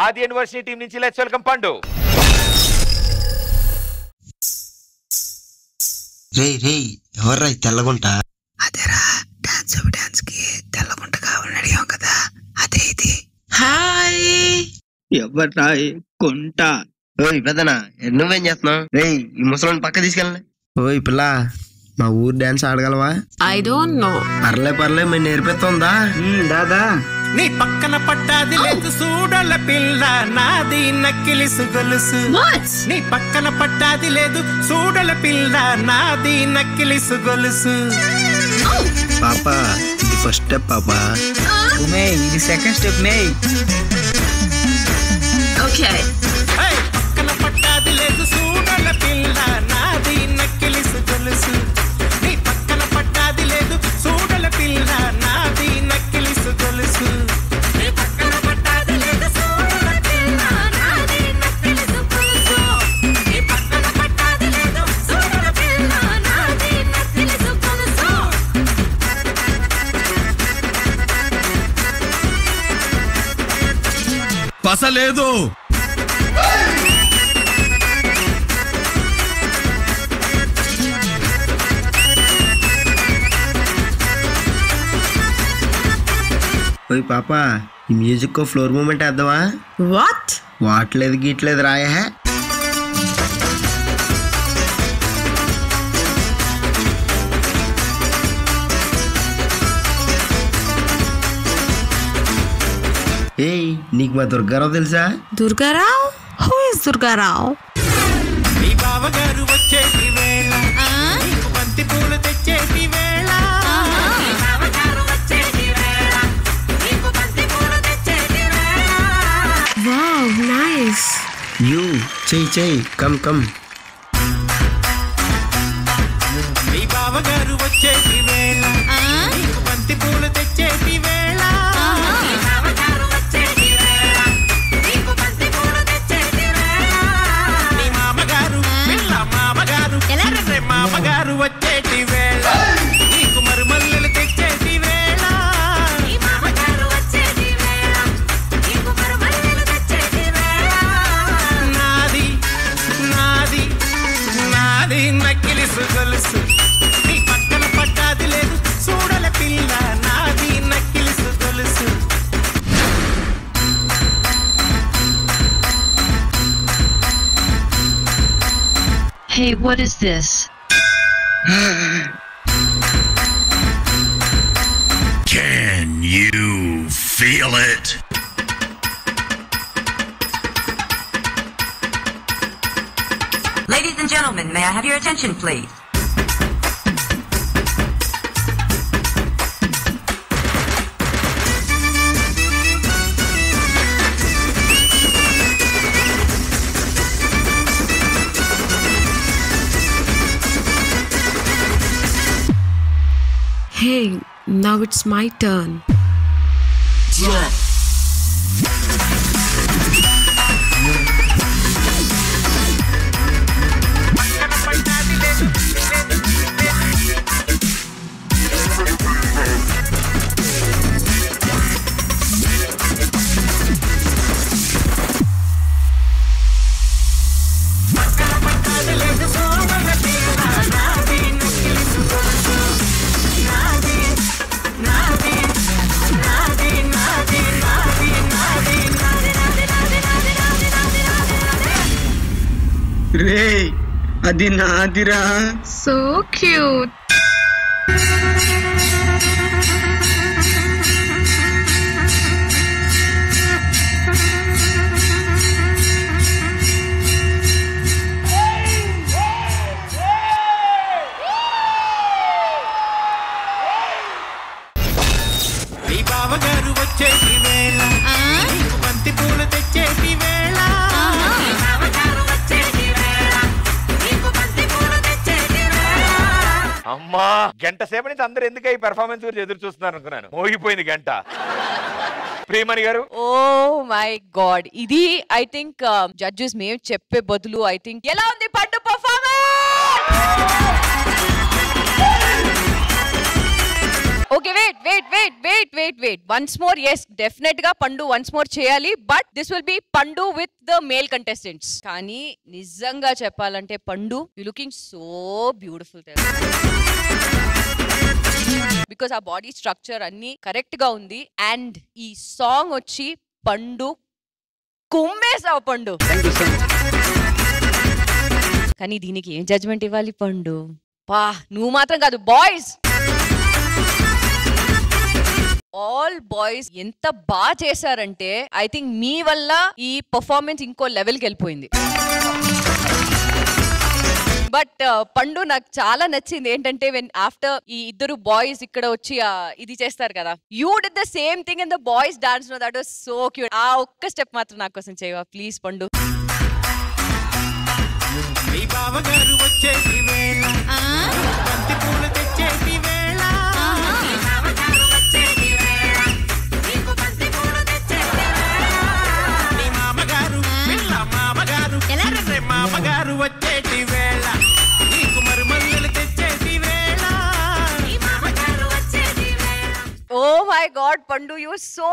ఆది university team నుంచి let's welcome పండు. రే ఎవర్రా తెల్లగుంట? అదేరా డాన్స్ కి తెల్లగుంట కావాలని అడిగాం కదా, అదే ఇది. హాయ్ ఎవర్రా కుంట? ఓయ్ పెద్దనా, నువ్వేం చేస్తున్నావు? రే ఈ ముసలోని పక్క తీసుకెళ్ళలే. ఓయ్ పిల్ల, మా ఊరు డాన్స్ ఆడగలవా? I don't know. పర్లే మేము నేర్పిస్తుందా? దాదా నీ పక్కన పట్టాది లేదు చూడల పిల్ల నాది నక్కిలిసు గొలుసు. నీ పక్కన పట్టాది లేదు చూడల పిల్ల నాది నక్కిలిసు గొలుసు. పాపా ఇది ఫస్ట్ స్టెప్ పాపా. ఇది సెకండ్ స్టెప్ మే. ఓకే. పక్కన పట్టాది లేదు చూడల పిల్ల నాది నక్కిలిసు గొలుసు. నీ పక్కన పట్టాది లేదు చూడల పిల్ల నాది నక్కిలిసు గొలుసు. పసలేదు. ఓయ్ పాపా, ఈ మ్యూజిక్ కో ఫ్లోర్ మూమెంట్ వేద్దామా? వాట్? వాట్లేదు గీట్లేదు రాయా. ఏయ్ నీకు మా దుర్గారావు తెలుసా? దుర్గారావు? Who is Durgarao? నీ బావగారు వచ్చేటి వేళ నీకు బంతి పూలు తెచ్చేటి వేళ. Wow nice. యూ చెయ్యి కమ్. నీ బావగారు వచ్చేటి వేళ నీకు బంతి పూలు తెచ్చేటి వేళ. నీ మామగారు పిల్ల మామగారు మామగారు వచ్చేటి వేళ నీకు మరుమల్లెలు తెచ్చేటి వేళ. నాది నాది నాది నక్కిలిసు గొలుసు. నీ పక్కన పట్టాది లేదు చూడల పిల్ల నాది నక్కిలిసు గొలుసు. Hey, what is this? Can you feel it? Ladies and gentlemen, may I have your attention, please? Hey, now it's my turn. రే అది నాదిరా. So cute. నీ బావగారు వచ్చేటి వేళ నీకు బంతి పూలు తెచ్చేటి వేళ. అమ్మా గంట సేపు నుంచి అందరు ఎందుకు ఈ పెర్ఫార్మెన్స్ గురించి ఎదురు చూస్తున్నారు అనుకున్నాను. మోగిపోయింది గంట. ప్రియమణి గారు. ఓ మై గాడ్, ఇది ఐ థింక్ జడ్జెస్ మేము చెప్పే బదులు ఐ థింక్ ఎలా ఉంది Pandu performance? Okay wait once more. Yes definite గా పండు వన్స్ మోర్ చేయాలి, but this will be Pandu with the male contestants. కానీ నిజంగా చెప్పాలంటే Pandu you looking so beautiful because ఆ బాడీ స్ట్రక్చర్ అన్ని కరెక్ట్ గా ఉంది. అండ్ ఈ సాంగ్ వచ్చి పండు కుమ్మేసావు పండు. కానీ దీనికి ఏం జడ్జ్మెంట్ ఇవ్వాలి పండు? పా నువ్వు మాత్రం కాదు, బాయ్స్ ఆల్ బాయ్స్ ఎంత బాగా చేశారంటే ఐ థింక్ మీ వల్ల ఈ పర్ఫార్మెన్స్ ఇంకో లెవెల్కి వెళ్ళిపోయింది. బట్ పండు నాకు చాలా నచ్చింది ఏంటంటే వెన్ ఆఫ్టర్ ఈ ఇద్దరు బాయ్స్ ఇక్కడ వచ్చి ఇది చేస్తారు కదా, you did the same thing in the boys dance. Know that was so cute. ఆ ఒక్క స్టెప్ మాత్రం నా కోసం చేయవా ప్లీజ్ పండు? మామగారు వచ్చేటి వేళ నీకు మరుమల్లెలు తెచ్చేటి వేళ. Oh my god పండు, you so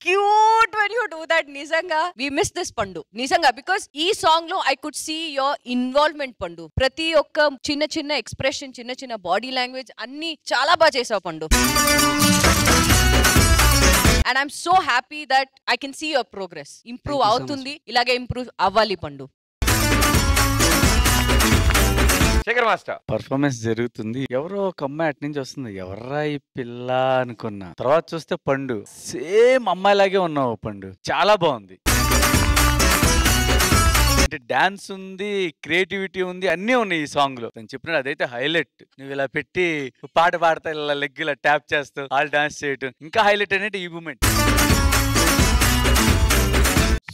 cute when you do that. నిజంగా we miss this పండు నిజంగా, because ఈ సాంగ్ లో I could see your involvement పండు. ప్రతి ఒక్క చిన్న చిన్న ఎక్స్ప్రెషన్, చిన్న చిన్న బాడీ లాంగ్వేజ్ అన్ని చాలా బాగా చేసావు పండు. And I'm so happy that I can see your progress. Improve అవుతుంది, ఇలాగే ఇంప్రూవ్ అవ్వాలి పండు. పర్ఫార్మెన్స్ జరుగుతుంది, ఎవరో ఒక అమ్మాయి అటు నుంచి వస్తుంది, ఎవర్రా ఈ పిల్ల అనుకున్నా. తర్వాత చూస్తే పండు సేమ్ అమ్మాయిలాగే ఉన్నావు పండు, చాలా బాగుంది. అంటే డాన్స్ ఉంది, క్రియేటివిటీ ఉంది, అన్నీ ఉన్నాయి ఈ సాంగ్ లో. నేను చెప్పినట్టు అదైతే హైలైట్. నువ్వు ఇలా పెట్టి పాట పాడతా ఇలా లెగ్ ఇలా ట్యాప్ చేస్తూ వాళ్ళు డాన్స్ చేయటం, ఇంకా హైలైట్ అనేది ఈ మూమెంట్.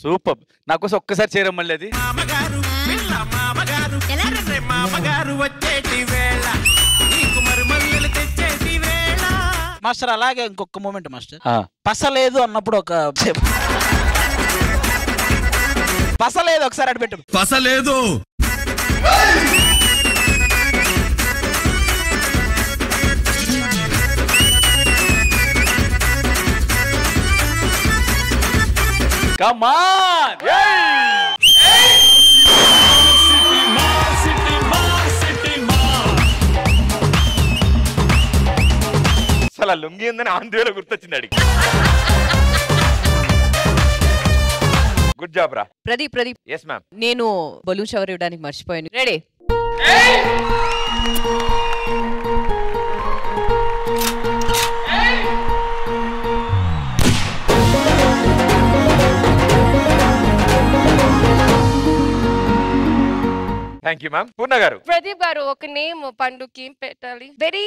సూపర్. నాకోసం ఒక్కసారి చేయడం మళ్ళీ అది. మాస్టర్ అలాగే ఇంకొక మూమెంట్ మాస్టర్. పసలేదు అన్నప్పుడు ఒక పసలేదు ఒకసారి అడిపెట్టు. పసలేదు Come on! అసలు లుంగి ఉందని ఆంధ్రలో గుర్తొచ్చింది అడిగి. గుడ్ జాబ్ రా. ప్రదీప్. Yes ma'am. నేను బలూన్ షవర్ ఇవ్వడానికి మర్చిపోయాను. Ready? Thank you ma'am. Purna garu. Pradeep garu, ఒక నేమ్ పండుకి పెట్టాలి. Very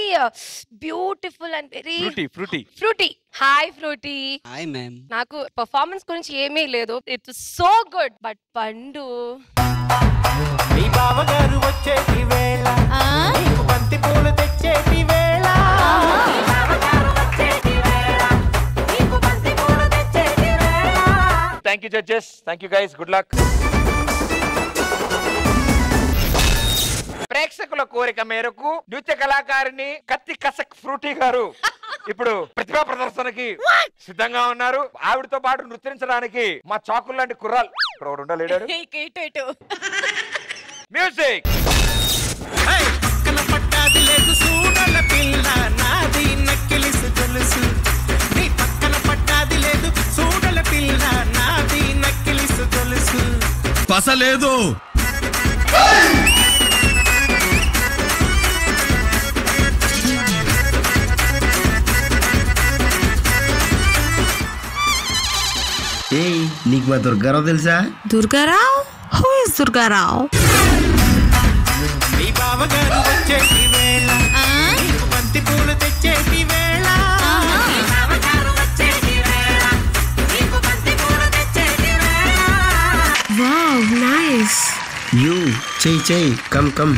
beautiful and very fruity. Hi fruity. Hi ma'am. నాకు పర్ఫార్మెన్స్ గురించి ఏమీ లేదు, ఇట్స్ సో గుడ్. బట్ పండు మీ బావగారు వచ్చేటి వేళ నీకు బంతి పూలు తెచ్చేటి వేళ. Thank you judges. Thank you guys. Good luck. ప్రేక్షకుల కోరిక మేరకు నృత్య కళాకారిణి కత్తి కసక్ ఫ్రూటీ గారు ఇప్పుడు ప్రతిభా ప్రదర్శనకి సిద్ధంగా ఉన్నారు. ఆవిడతో పాటు నృత్యించడానికి మా చాకులు లాంటి కుర్రాలు ఇక్కడ ఉండలేడు. మ్యూజిక్. పక్కన పట్టాది లేదు సూడల పిల్ల నాది నక్కిలిసు తెలుసు. నీ పక్కన పట్టాది లేదు సూడల పిల్ల నాది నక్కిలిసు తెలుసు. పసలేదు ఏయ్, నీకు మా దుర్గారావు తెలుసా? దుర్గారావు? Who is Durgarao? మీ బావగారు వచ్చేటి వేళ నీకు బంతి పూలు తెచ్చేటి వేళ. Wow, nice. యూ చెయ్యి కమ్